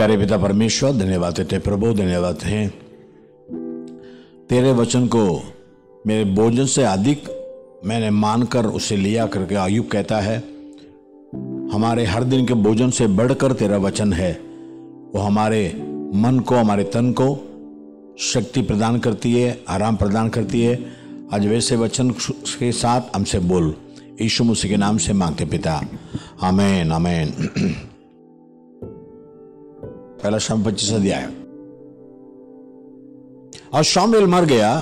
प्यारे पिता परमेश्वर, धन्यवाद देते प्रभु, धन्यवाद है तेरे वचन को मेरे भोजन से अधिक मैंने मानकर उसे लिया करके आयुब कहता है हमारे हर दिन के भोजन से बढ़कर तेरा वचन है। वो हमारे मन को, हमारे तन को शक्ति प्रदान करती है, आराम प्रदान करती है। आज वैसे वचन के साथ हमसे बोल, यीशु मसीह के नाम से मांगते पिता, आमीन आमीन। पहला शमूएल 25 अध्याय। और शमूएल मर गया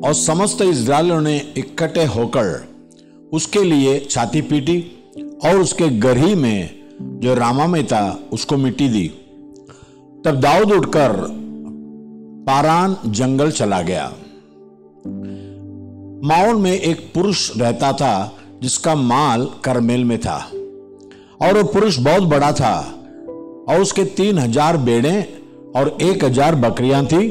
और समस्त इस्राएलियों ने इकट्ठे होकर उसके लिए छाती पीटी और उसके गढ़ी में जो रामा में था उसको मिट्टी दी। तब दाऊद उठकर पारान जंगल चला गया। माओन में एक पुरुष रहता था जिसका माल करमेल में था, और वो पुरुष बहुत बड़ा था, और उसके 3000 भेड़ें और 1000 बकरियां थी,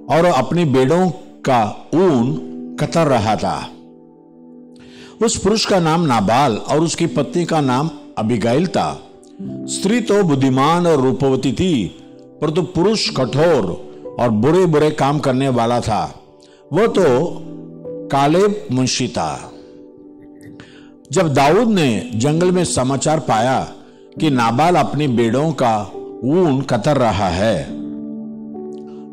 और अपनी भेड़ों का ऊन कतर रहा था। उस पुरुष का नाम नाबाल और उसकी पत्नी का नाम अबीगाइल था। स्त्री तो बुद्धिमान और रूपवती थी, परंतु पुरुष कठोर और बुरे बुरे काम करने वाला था। वह तो कालेब मुंशी था। जब दाऊद ने जंगल में समाचार पाया कि नाबाल अपनी भेड़ों का ऊन कतर रहा है,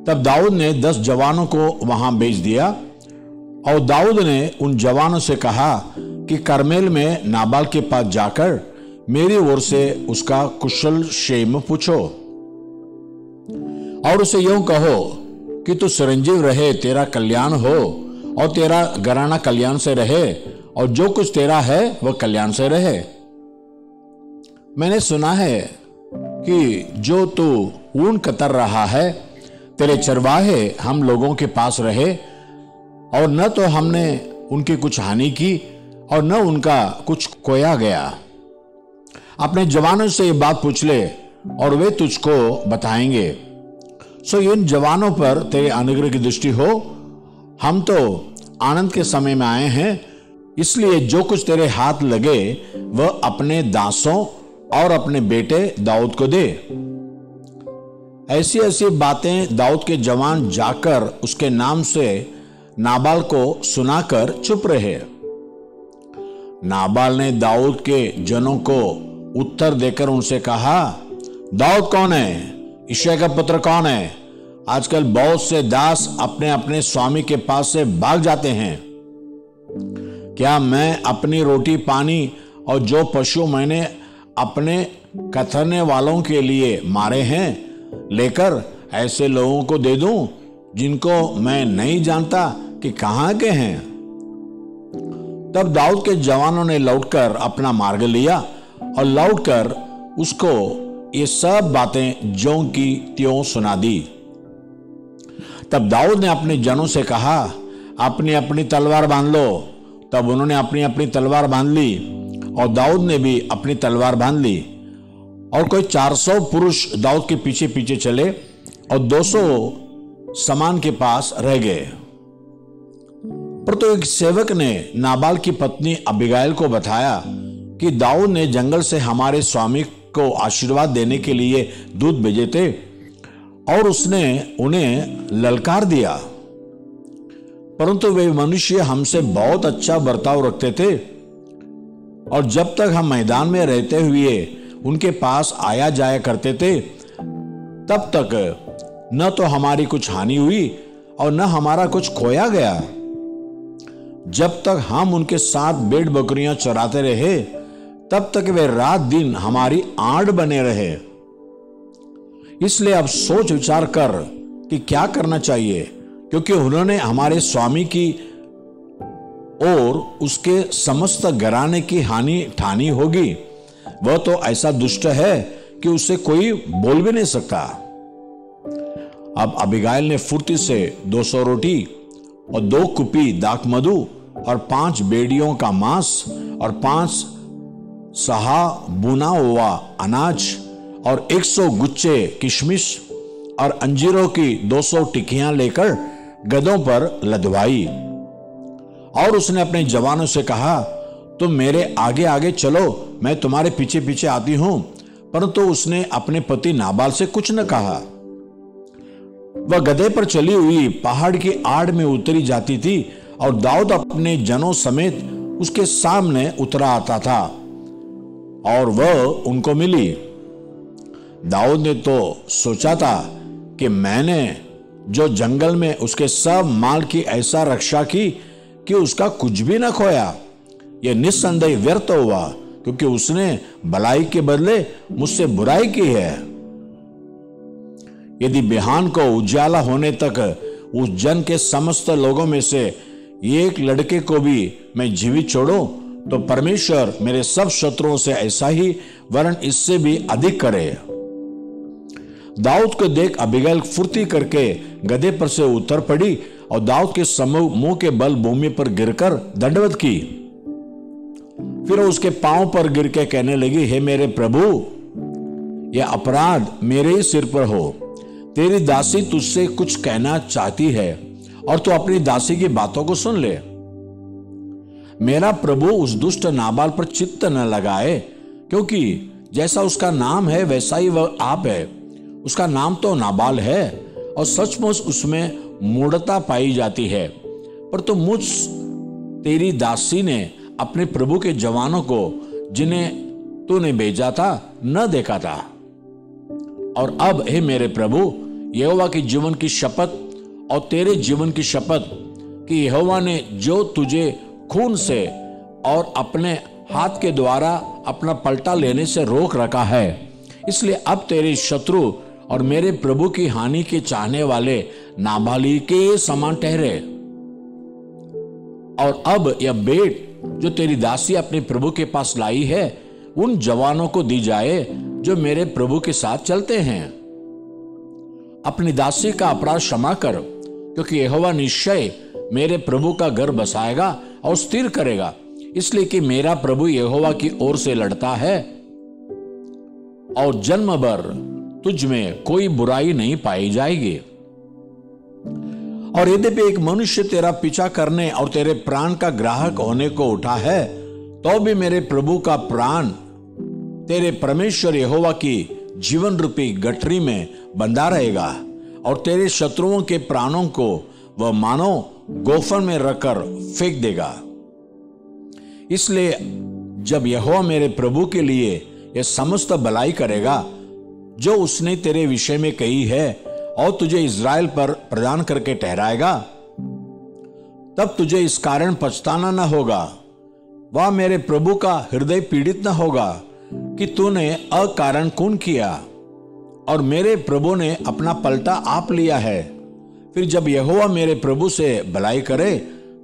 तब दाऊद ने 10 जवानों को वहां भेज दिया। और दाऊद ने उन जवानों से कहा कि करमेल में नाबाल के पास जाकर मेरी ओर से उसका कुशल क्षेम पूछो, और उसे यूं कहो कि तू चिरंजीव रहे, तेरा कल्याण हो, और तेरा घराना कल्याण से रहे, और जो कुछ तेरा है वह कल्याण से रहे। मैंने सुना है कि जो तू ऊन कतर रहा है, तेरे चरवाहे हम लोगों के पास रहे, और न तो हमने उनकी कुछ हानि की और न उनका कुछ खोया गया। अपने जवानों से ये बात पूछ ले और वे तुझको बताएंगे। सो इन जवानों पर तेरे अनुग्रह की दृष्टि हो। हम तो आनंद के समय में आए हैं, इसलिए जो कुछ तेरे हाथ लगे वह अपने दासों और अपने बेटे दाऊद को दे। ऐसी ऐसी बातें दाऊद के जवान जाकर उसके नाम से नाबाल को सुनाकर चुप रहे। नाबाल ने दाऊद के जनों को उत्तर देकर उनसे कहा, दाऊद कौन है? यिशै का पुत्र कौन है? आजकल बहुत से दास अपने अपने स्वामी के पास से भाग जाते हैं। क्या मैं अपनी रोटी पानी और जो पशु मैंने अपने कतरने वालों के लिए मारे हैं लेकर ऐसे लोगों को दे दूं जिनको मैं नहीं जानता कि कहां के हैं? तब दाऊद के जवानों ने लौटकर अपना मार्ग लिया और लौटकर उसको ये सब बातें ज्यों की त्यों सुना दी। तब दाऊद ने अपने जनों से कहा, अपनी अपनी तलवार बांध लो। तब उन्होंने अपनी अपनी तलवार बांध ली, और दाऊद ने भी अपनी तलवार बांध ली। और कोई 400 पुरुष दाऊद के पीछे पीछे चले, और 200 सामान के पास रह गए। पर तो एक सेवक ने नाबाल की पत्नी अबीगाइल को बताया कि दाऊद ने जंगल से हमारे स्वामी को आशीर्वाद देने के लिए दूत भेजे थे, और उसने उन्हें ललकार दिया, परंतु वे मनुष्य हमसे बहुत अच्छा बर्ताव रखते थे, और जब तक हम मैदान में रहते हुए उनके पास आया जाया करते थे, तब तक न तो हमारी कुछ हानि हुई और न हमारा कुछ खोया गया। जब तक हम उनके साथ भेड़ बकरियां चराते रहे, तब तक वे रात दिन हमारी आड़ बने रहे। इसलिए अब सोच विचार कर कि क्या करना चाहिए, क्योंकि उन्होंने हमारे स्वामी की और उसके समस्त घराने की हानि ठानी होगी। वह तो ऐसा दुष्ट है कि उससे कोई बोल भी नहीं सकता। अब अबीगाइल ने फुर्ती से 200 रोटी और 2 कुपी दाख मधु और 5 बेड़ियों का मांस और 5 सहा बुना हुआ अनाज और 100 गुच्छे किशमिश और अंजीरों की 200 टिकियां लेकर गधों पर लदवाई। और उसने अपने जवानों से कहा, तुम मेरे आगे आगे चलो, मैं तुम्हारे पीछे पीछे आती हूं, परंतु उसने अपने पति नाबाल से कुछ न कहा। वह गधे पर चली हुई पहाड़ की आड़ में उतरी जाती थी और दाऊद अपने जनों समेत उसके सामने उतरा आता था और वह उनको मिली। दाऊद ने तो सोचा था कि मैंने जो जंगल में उसके सब माल की ऐसा रक्षा की कि उसका कुछ भी न खोया। यह निस्संदेह व्यर्थ हुआ, क्योंकि उसने भलाई के बदले मुझसे बुराई की है। यदि बिहान को उजाला होने तक उस जन के समस्त लोगों में से एक लड़के को भी मैं जीवित छोड़ूं, तो परमेश्वर मेरे सब शत्रुओं से ऐसा ही वरन इससे भी अधिक करे। दाऊद को देख अबीगैल फुर्ती करके गधे पर से उतर पड़ी और दाऊद के मुंह के बल भूमि पर गिरकर दंडवत की। फिर उसके पांव पर गिर के कहने लगी, हे मेरे प्रभु, यह अपराध मेरे ही सिर पर हो। तेरी दासी तुझसे कुछ कहना चाहती है और तू अपनी दासी की बातों को सुन ले। मेरा प्रभु उस दुष्ट नाबाल पर चित्त न लगाए, क्योंकि जैसा उसका नाम है वैसा ही वह आप है। उसका नाम तो नाबाल है और सचमुच उसमें मूढ़ता पाई जाती है, पर तो मुझ तेरी दासी ने अपने प्रभु के जवानों को जिन्हें तूने भेजा था न देखा था। और अब हे मेरे प्रभु, यहोवा की जीवन की शपथ और तेरे जीवन की शपथ कि यहोवा ने जो तुझे खून से और अपने हाथ के द्वारा अपना पलटा लेने से रोक रखा है, इसलिए अब तेरे शत्रु और मेरे प्रभु की हानि के चाहने वाले नाबाली के समान ठहरे। और अब यह भेंट जो तेरी दासी अपने प्रभु के पास लाई है उन जवानों को दी जाए जो मेरे प्रभु के साथ चलते हैं। अपनी दासी का अपराध क्षमा कर, क्योंकि यहोवा निश्चय मेरे प्रभु का घर बसाएगा और स्थिर करेगा, इसलिए कि मेरा प्रभु यहोवा की ओर से लड़ता है और जन्म भर तुझ में कोई बुराई नहीं पाई जाएगी। और यद्यपि एक मनुष्य तेरा पीछा करने और तेरे प्राण का ग्राहक होने को उठा है, तो भी मेरे प्रभु का प्राण तेरे परमेश्वर यहोवा की जीवन रूपी गठरी में बंधा रहेगा और तेरे शत्रुओं के प्राणों को वह मानो गोफन में रखकर फेंक देगा। इसलिए जब यहोवा मेरे प्रभु के लिए यह समस्त भलाई करेगा जो उसने तेरे विषय में कही है और तुझे इज़राइल पर प्रदान करके ठहराएगा, तब तुझे इस कारण पछताना न होगा। वह मेरे प्रभु का हृदय पीड़ित न होगा कि तूने अकारण खून किया और मेरे प्रभु ने अपना पलटा आप लिया है। फिर जब यहोवा मेरे प्रभु से भलाई करे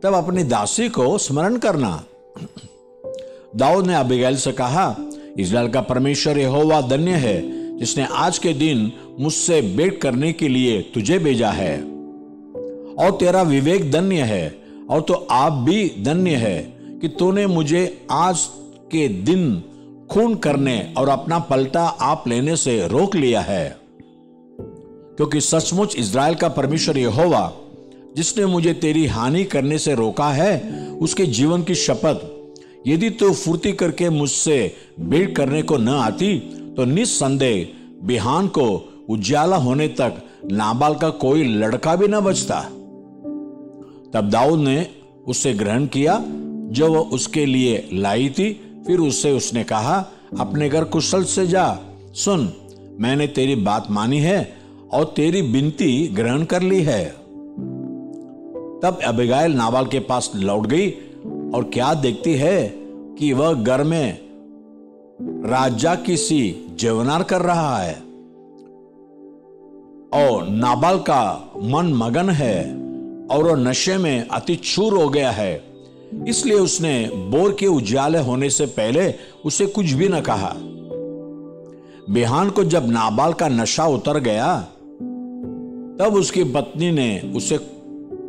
तब अपनी दासी को स्मरण करना। दाऊद ने अबीगैल से कहा, इज़राइल का परमेश्वर यहोवा धन्य है जिसने आज के दिन मुझसे भेंट करने के लिए तुझे भेजा है। और तेरा विवेक धन्य है और तो आप भी धन्य है कि तूने मुझे आज के दिन खून करने और अपना पलटा आप लेने से रोक लिया है, क्योंकि सचमुच इज़राइल का परमेश्वर यहोवा जिसने मुझे तेरी हानि करने से रोका है, उसके जीवन की शपथ, यदि तू फुर्ती करके मुझसे भेंट करने को न आती तो निस्संदेह बिहान को उजाला होने तक नाबाल का कोई लड़का भी न बचता। तब दाऊद ने उससे ग्रहण किया जो वह उसके लिए लाई थी। फिर उससे उसने कहा, अपने घर कुशल से जा। सुन, मैंने तेरी बात मानी है और तेरी विनती ग्रहण कर ली है। तब अबीगैल नाबाल के पास लौट गई और क्या देखती है कि वह घर में राजा की सी जेवनार कर रहा है और नाबाल का मन मगन है और वह नशे में अति चूर हो गया है। इसलिए उसने बोर के उजाले होने से पहले उसे कुछ भी न कहा। बिहान को जब नाबाल का नशा उतर गया तब उसकी पत्नी ने उसे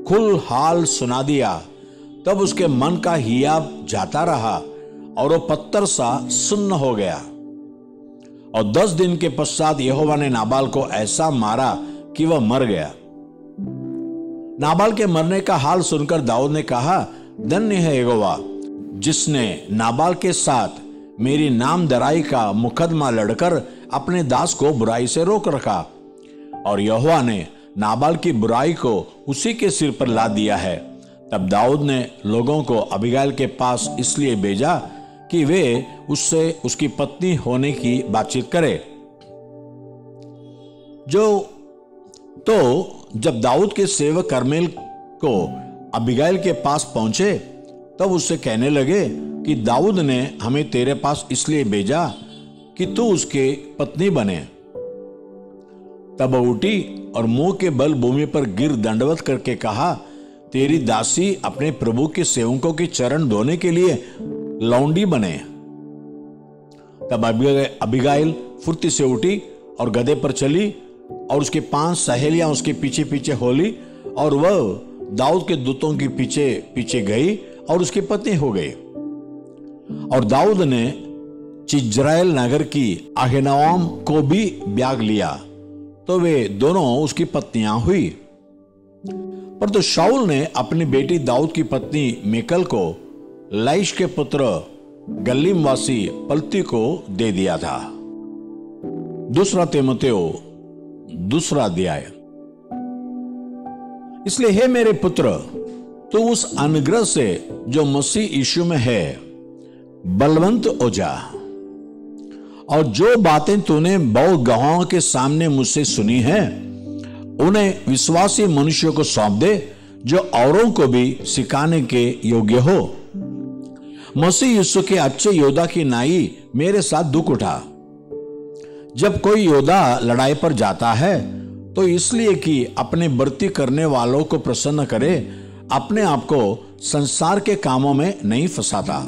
खुल हाल सुना दिया। तब उसके मन का हियाब जाता रहा और वो पत्थर सा सुन्न हो गया। और 10 दिन के पश्चात यहोवा ने नाबाल को ऐसा मारा कि वह मर गया। नाबाल के मरने का हाल सुनकर दाऊद ने कहा, धन्य है यहोवा जिसने नाबाल के साथ मेरी नामधराई का मुकदमा लड़कर अपने दास को बुराई से रोक रखा, और यहोवा ने नाबाल की बुराई को उसी के सिर पर ला दिया है। तब दाऊद ने लोगों को अबीगाइल के पास इसलिए भेजा कि वे उससे उसकी पत्नी होने की बातचीत करें। जब दाऊद के सेवक कर्मेल को अबीगाइल के पास पहुंचे, तब उससे कहने लगे कि दाऊद ने हमें तेरे पास इसलिए भेजा कि तू उसके पत्नी बने। तब वह उठी और मुंह के बल भूमि पर गिर दंडवत करके कहा, तेरी दासी अपने प्रभु के सेवकों के चरण धोने के लिए लौंडी बने। तब अबीगाइल फुर्ती से उठी और गधे पर चली, और उसके 5 सहेलियां उसके पीछे पीछे होली, और वह दाऊद के दूतों के पीछे पीछे गई और उसकी पत्नी हो गई। और दाऊद ने चिज्राएल नगर की अहीनोआम को भी ब्याह लिया, तो वे दोनों उसकी पत्नियां हुई। पर तो शाऊल ने अपनी बेटी दाऊद की पत्नी मेकल को लाइश के पुत्र गल्लीम वासी पलती को दे दिया था। 2 तीमुथियो 2 अध्याय। इसलिए हे मेरे पुत्र, तू उस अनुग्रह से जो मसीह यीशु में है बलवंत हो जा, और जो बातें तूने बहुत गवाहों के सामने मुझसे सुनी हैं, उन्हें विश्वासी मनुष्यों को सौंप दे, जो औरों को भी सिखाने के योग्य हो। मसीह यीशु के अच्छे योद्धा की नाई मेरे साथ दुख उठा। जब कोई योद्धा लड़ाई पर जाता है तो इसलिए कि अपने भर्ती करने वालों को प्रसन्न करे, अपने आप को संसार के कामों में नहीं फंसाता।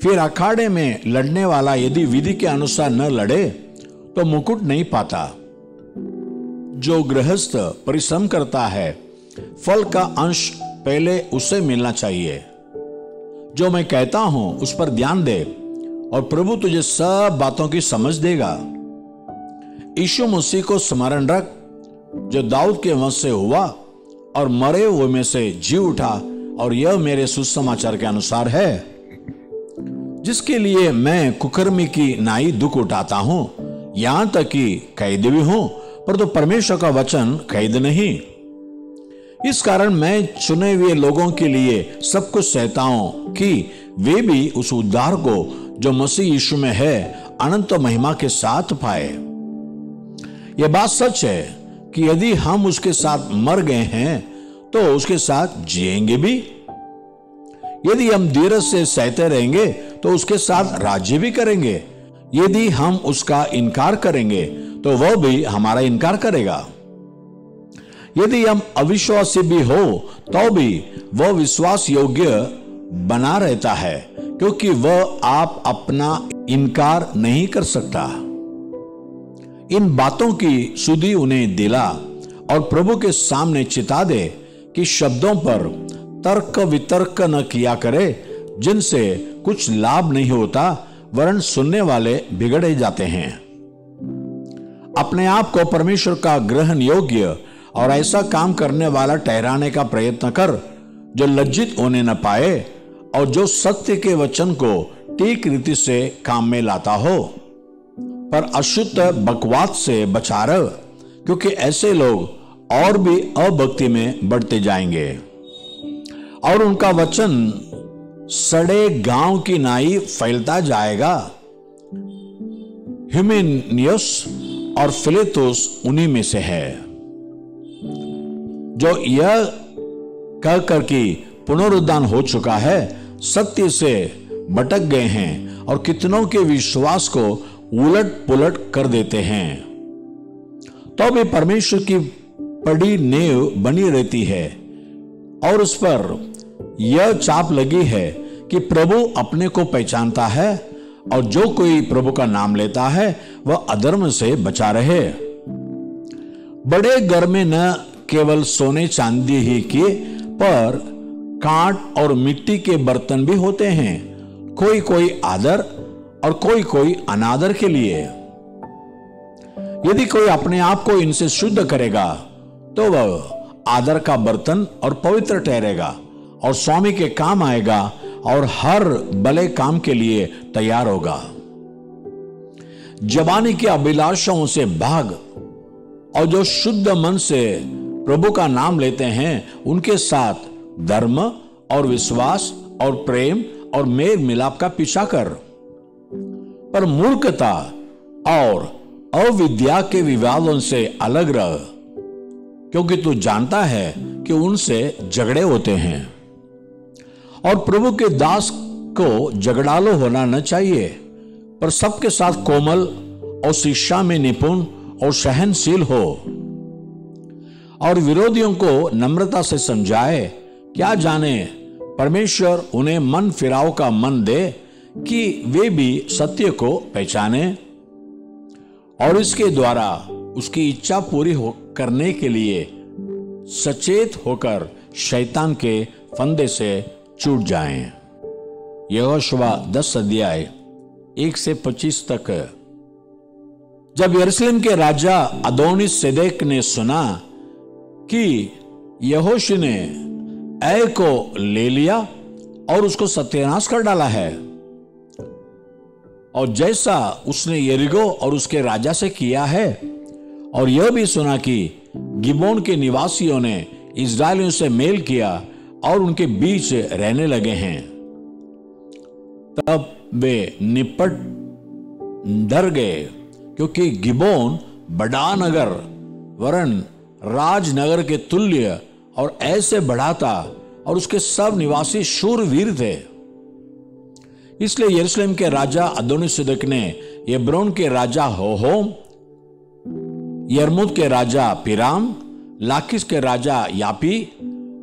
फिर अखाड़े में लड़ने वाला यदि विधि के अनुसार न लड़े तो मुकुट नहीं पाता। जो गृहस्थ परिश्रम करता है, फल का अंश पहले उसे मिलना चाहिए। जो मैं कहता हूं उस पर ध्यान दे, और प्रभु तुझे सब बातों की समझ देगा। यीशु मसीह को स्मरण रख, जो दाऊद के वंश से हुआ और मरे हुए में से जी उठा, और यह मेरे सुसमाचार के अनुसार है, जिसके लिए मैं कुकर्मी की नाई दुख उठाता हूं, यहां तक कि कैद भी हूं, पर तो परमेश्वर का वचन कैद नहीं। इस कारण मैं चुने हुए लोगों के लिए सब कुछ सहता हूं कि वे भी उस उद्धार को जो मसीह यीशु में है अनंत महिमा के साथ पाए। यह बात सच है कि यदि हम उसके साथ मर गए हैं तो उसके साथ जिएंगे भी। यदि हम धीरज से सहते रहेंगे तो उसके साथ राज्य भी करेंगे। यदि हम उसका इनकार करेंगे तो वह भी हमारा इनकार करेगा। यदि हम अविश्वासी भी हो तो भी वह विश्वास योग्य बना रहता है, क्योंकि वह आप अपना इनकार नहीं कर सकता। इन बातों की सुधि उन्हें दिला और प्रभु के सामने चिता दे कि शब्दों पर तर्क वितर्क न किया करे, जिनसे कुछ लाभ नहीं होता, वरन सुनने वाले बिगड़े जाते हैं। अपने आप को परमेश्वर का ग्रहण योग्य और ऐसा काम करने वाला ठहराने का प्रयत्न कर, जो लज्जित होने न पाए और जो सत्य के वचन को ठीक रीति से काम में लाता हो। पर अशुद्ध बकवाद से बचा रह, क्योंकि ऐसे लोग और भी अभक्ति में बढ़ते जाएंगे और उनका वचन सड़े गांव की नाई फैलता जाएगा। हिमेनियस और फिलेतुस उन्हीं में से है, जो यह कहकर कि पुनरुद्धान हो चुका है, सत्य से भटक गए हैं और कितनों के विश्वास को उलट पुलट कर देते हैं। तो भी परमेश्वर की पड़ी नींव बनी रहती है और उस पर यह चाप लगी है कि प्रभु अपने को पहचानता है, और जो कोई प्रभु का नाम लेता है वह अधर्म से बचा रहे। बड़े घर में न केवल सोने चांदी ही के, पर कांट और मिट्टी के बर्तन भी होते हैं, कोई कोई आदर और कोई कोई अनादर के लिए। यदि कोई अपने आप को इनसे शुद्ध करेगा तो वह आदर का बर्तन और पवित्र ठहरेगा और स्वामी के काम आएगा, और हर भले काम के लिए तैयार होगा। जवानी की अभिलाषाओं से भाग, और जो शुद्ध मन से प्रभु का नाम लेते हैं उनके साथ धर्म और विश्वास और प्रेम और मेल मिलाप का पीछा कर। पर मूर्खता और अविद्या के विवादों से अलग रह, क्योंकि तू जानता है कि उनसे झगड़े होते हैं। और प्रभु के दास को झगड़ालू होना न चाहिए, पर सबके साथ कोमल और शिक्षा में निपुण और सहनशील हो, और विरोधियों को नम्रता से समझाए। क्या जाने परमेश्वर उन्हें मन फिराव का मन दे कि वे भी सत्य को पहचाने और इसके द्वारा उसकी इच्छा पूरी करने के लिए सचेत होकर शैतान के फंदे से छूट जाएं। यहोशुआ 10 अध्याय 1 से 25 तक। जब यरूशलेम के राजा अदोनी-सेदेक ने सुना कि यहोशू ने ऐ को ले लिया और उसको सत्यानाश कर डाला है, और जैसा उसने यरीहो और उसके राजा से किया है, और यह भी सुना कि गिबोन के निवासियों ने इस्राएलियों से मेल किया और उनके बीच रहने लगे हैं, तब वे निपट डर गए, क्योंकि गिबोन बड़ा नगर वरन राजनगर के तुल्य और ऐसे बड़ा था, और उसके सब निवासी शूरवीर थे। इसलिए यरूशलेम के राजा अदोनी-सेदेक ने हेब्रोन के राजा होहोम, यर्मूत के राजा पिराम, लाकिश के राजा यापी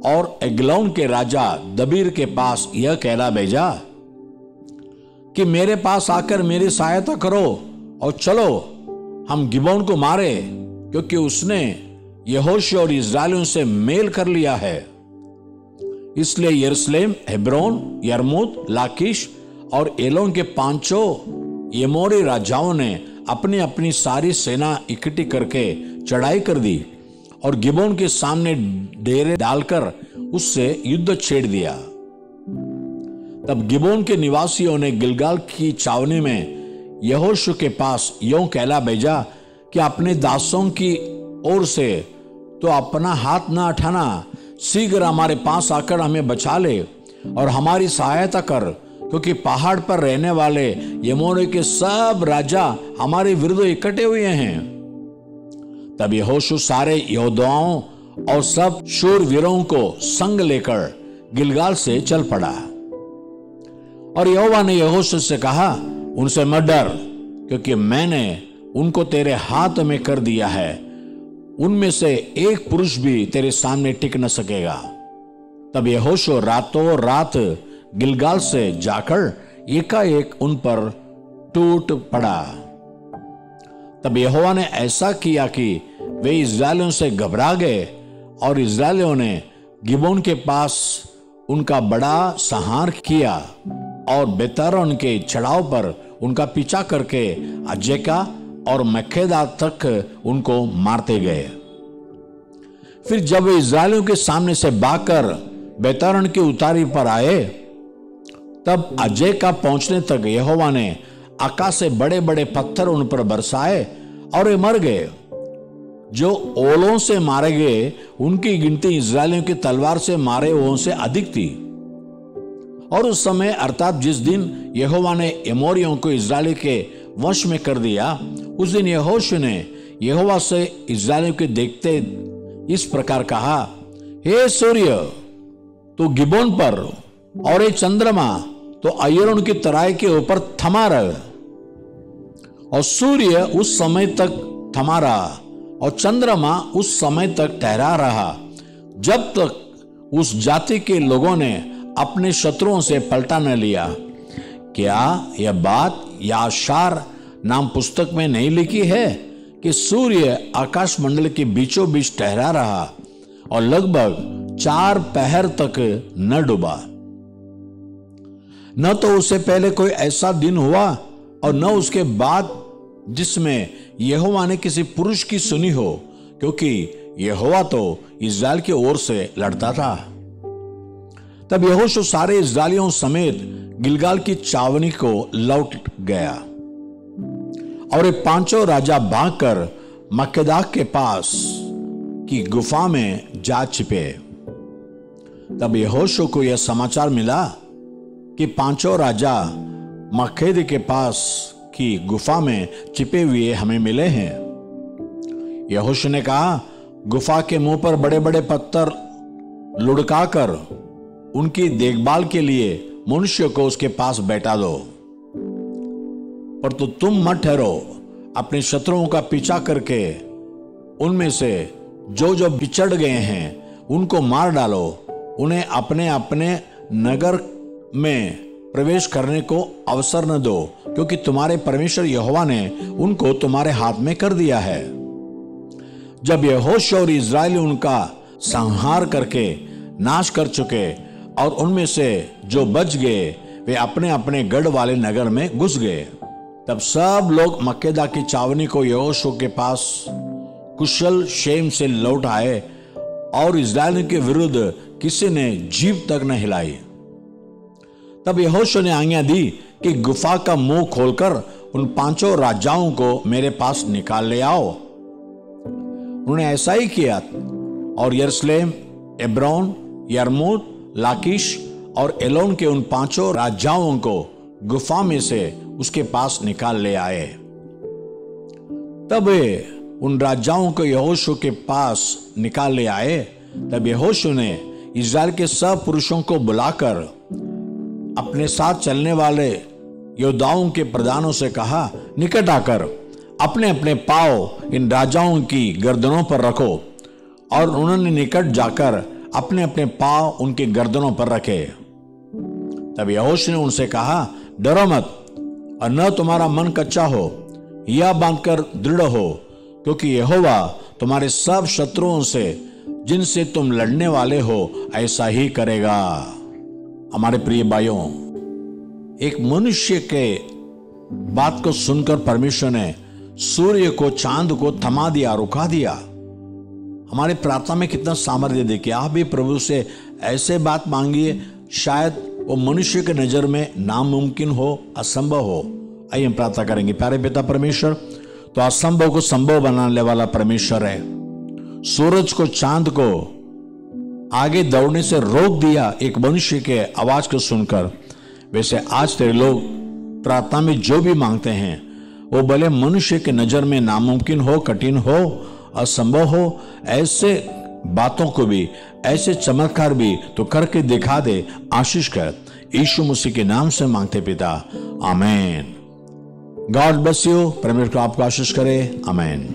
और एग्लोन के राजा दबीर के पास यह कहला भेजा कि मेरे पास आकर मेरी सहायता करो और चलो हम गिबोन को मारे, क्योंकि उसने यहोशू और इस्राएलियों से मेल कर लिया है। इसलिए यरूशलेम, हेब्रोन, यर्मूत, लाकिश और एलोन के 5 यमोरी राजाओं ने अपनी अपनी सारी सेना इकट्ठी करके चढ़ाई कर दी और गिबोन के सामने डेरे डालकर उससे युद्ध छेड़ दिया। तब गिबोन के निवासियों ने गिलगाल की छावनी में यहोशू के पास यों कहला भेजा कि अपने दासों की ओर से तो अपना हाथ न उठाना, शीघ्र हमारे पास आकर हमें बचा ले और हमारी सहायता कर, क्योंकि पहाड़ पर रहने वाले यमोरी के सब राजा हमारे विरुद्ध इकट्ठे हुए हैं। तब यहोशू सारे योद्धाओं और सब शूरवीरों को संग लेकर गिलगाल से चल पड़ा। और यहोवा ने यहोशू से कहा, उनसे मत डर, क्योंकि मैंने उनको तेरे हाथ में कर दिया है, उनमें से एक पुरुष भी तेरे सामने टिक न सकेगा। तब यहोशू रातों रात गिलगाल से जाकर एकाएक उन पर टूट पड़ा। तब यहोवा ने ऐसा किया कि वे इस्राएलियों से घबरा गए, और इस्राएलियों ने गिबोन के पास उनका बड़ा संहार किया और बेतरोन के चढ़ाव पर उनका पीछा करके अजेका और मक्केदा तक उनको मारते गए। फिर जब वे इस्राएलियों के सामने से भागकर बेतरोन की उतारी पर आए, तब अजेका पहुंचने तक यहोवा ने आकाश से बड़े बड़े पत्थर उन पर बरसाए और वे मर गए। जो ओलों से मारे गए उनकी गिनती इस्राएलियों की तलवार से मारे हुओं से अधिक थी। और उस समय अर्थात जिस दिन यहोवा ने एमोरियों को इस्राएली के वश में कर दिया, उस दिन यहोशू ने यहोवा से इस्राएलियों के देखते इस प्रकार कहा, हे सूर्य तो गिबोन पर, और हे चंद्रमा तो अय्योन की तराई के ऊपर थमा रह। और सूर्य उस समय तक थमा रहा और चंद्रमा उस समय तक ठहरा रहा जब तक उस जाति के लोगों ने अपने शत्रुओं से पलटा न लिया। क्या यह बात याशार नाम पुस्तक में नहीं लिखी है कि सूर्य आकाश मंडल के बीचों बीच ठहरा रहा और लगभग 4 पहर तक न डूबा? न तो उससे पहले कोई ऐसा दिन हुआ और न उसके बाद जिसमें यहोवा ने किसी पुरुष की सुनी हो, क्योंकि यहोवा तो इस्राएल की ओर से लड़ता था। तब यहोशू सारे इस्राएलियों समेत गिलगाल की छावनी को लौट गया और ये पांचों राजा भागकर मक्केदा के पास की गुफा में जा छिपे। तब यहोशू को यह समाचार मिला कि पांचों राजा मक्केदा के पास की गुफा में छिपे हुए हमें मिले हैं। यहोशू ने कहा, गुफा के मुंह पर बड़े बड़े पत्थर लुढ़काकर उनकी देखभाल के लिए मनुष्य को उसके पास बैठा दो, पर तो तुम मत ठहरो, अपने शत्रुओं का पीछा करके उनमें से जो जो बिछड़ गए हैं उनको मार डालो, उन्हें अपने अपने नगर में प्रवेश करने को अवसर न दो, क्योंकि तुम्हारे परमेश्वर यहोवा ने उनको तुम्हारे हाथ में कर दिया है। जब यहोशू और इस्राएली उनका संहार करके नाश कर चुके और उनमें से जो बच गए वे अपने अपने गढ़ वाले नगर में घुस गए, तब सब लोग मक्केदा की छावनी को यहोशू के पास कुशल क्षेम से लौट आए और इस्राएल के विरुद्ध किसी ने जीभ तक न हिलाई। तब यहोशू ने आज्ञा दी कि गुफा का मुंह खोलकर उन पांचों राजाओं को मेरे पास निकाल ले आओ। उन्होंने ऐसा ही किया और यरूशलेम, एब्रोन, यर्मूत, लाकीश और एलोन के उन पांचों राजाओं को गुफा में से उसके पास निकाल ले आए। तब वे उन राजाओं को यहोशू के पास निकाल ले आए। तब यहोशू ने इस्राएल के सब पुरुषों को बुलाकर अपने साथ चलने वाले योद्धाओं के प्रधानों से कहा, निकट आकर अपने अपने पांव इन राजाओं की गर्दनों पर रखो। और उन्होंने निकट जाकर अपने अपने पांव उनके गर्दनों पर रखे। तब यहोशू ने उनसे कहा, डरो मत और न तुम्हारा मन कच्चा हो, या बांधकर दृढ़ हो, क्योंकि यहोवा तुम्हारे सब शत्रुओं से जिनसे तुम लड़ने वाले हो ऐसा ही करेगा। हमारे प्रिय भाइयों, एक मनुष्य के बात को सुनकर परमेश्वर ने सूर्य को, चांद को थमा दिया, रुका दिया। हमारी प्रार्थना में कितना सामर्थ्य देखिए। आप भी प्रभु से ऐसे बात मांगिए, शायद वो मनुष्य के नजर में नामुमकिन हो, असंभव हो। आइए हम प्रार्थना करेंगे। प्यारे पिता परमेश्वर, तो असंभव को संभव बनाने वाला परमेश्वर है। सूरज को, चांद को आगे दौड़ने से रोक दिया एक मनुष्य के आवाज को सुनकर। वैसे आज तेरे लोग प्रार्थना में जो भी मांगते हैं वो भले मनुष्य के नजर में नामुमकिन हो, कठिन हो, असंभव हो, ऐसे बातों को भी, ऐसे चमत्कार भी तो करके दिखा दे, आशीष कर। यीशु मसीह के नाम से मांगते पिता, आमीन। God bless you. परमेश्वर आपको आशीष करे। आमीन।